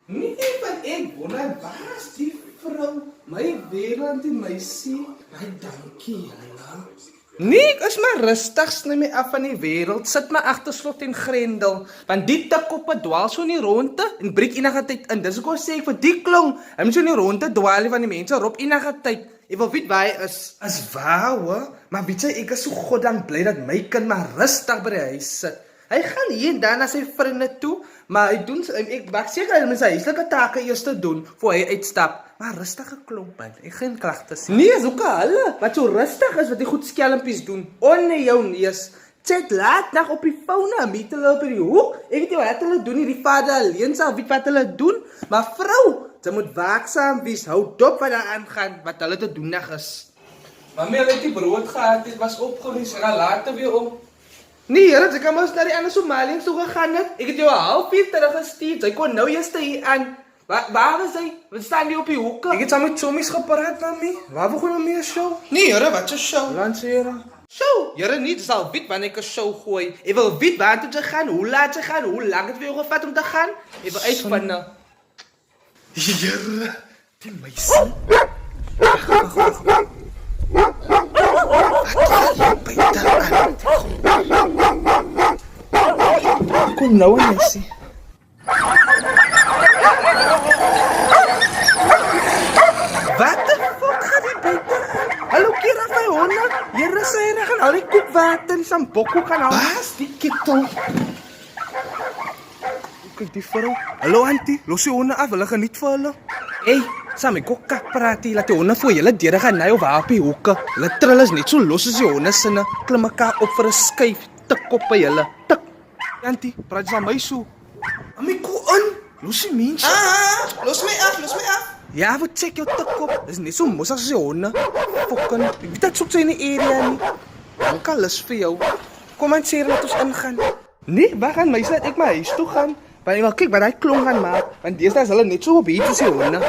Nee, van ek wonder, waar is die vrou? My wêreld en my sien. Baie dankie, Jana. Nee, ek is maar rustig, sny my af van die wêreld. Sit my agter slot en grendel. Want die tikkoppe dwaal so in die ronde en breek enige tyd in. Dis hoekom sê ek vir die klong, hy moet so in die ronde dwaal nie, van die mense roep enige tyd. Ek wil weet waar hy is. Is waar hoor, maar weet jy, ek is so goddank bly dat my kind maar rustig by die huis sit. Hy gaan hier en dan na sy vriende toe, maar hy doen, ek maak seker hy moet sy huislike take eers te doen, voor hy uitstap. Maar rustige klomp man, ek geen klagtes. Nee, is ook hulle, wat so rustig is, wat die goed skelmpies doen, onder jou neus. Chat laat nog op die phone, meet hulle op die hoek. Ek weet nie wat hulle doen, die vader alleen sal weet wat hulle doen, maar vrou, sy moet waaksaam wees, hou dop wat daar aangaan, wat hulle te doen nog is. Mami, hulle het die brood gehad, dit was opgeries, en dan later weer op. Nee, heren, sy kan mos na die ander Somaliërs toe gegaan het. Ek het jou 1:30 teruggestuur, sy kon nou eerst hier aan. Waar is hy? Wat staan die op die hoeke? Ek het saam met Chommies gepraat, mami. Waar begon nou meer show? Nee, heren, wat is show? Landse, heren. Show? Heren, nie, dis al weet wanneer ek 'n show gooi. Ek wil weet waar toe te gaan, hoe laat te gaan, hoe lang het vir jou gevat om te gaan. Ek wil uitvinden. Heren, die meisie. Kom nou en meisie. Wat de fuck gaat die buiten? Hallo Kira van honde. Hier is hy gaan al die koekwater en sambokko gaan al. Baas, die kittel. Kijk die vrou. Hallo auntie, los die honde af, hulle geniet vir hulle. Hey, saam ek ook kak praat hier, laat die honde voor julle deur gaan naai of waar op die hoeke. Hulle trill is net so los as die honde sinne. Klim mekaar op vir 'n skuif, tik op by julle. Tik. Auntie, praat jy van my so? Amigo in. Los die mense. Los my af. Ja, wat check jou tikkop. Dis nie so mos as die honde. Fucking, ek weet dat soek sy in die area nie. Dank alles vir jou. Kom aan sê laat ons ingaan. Nee, waar gaan my laat ek my huis toe gaan? Want ek wil kyk wat hy klong gaan maak. Want deesdae is hulle net so op hier soos die honde.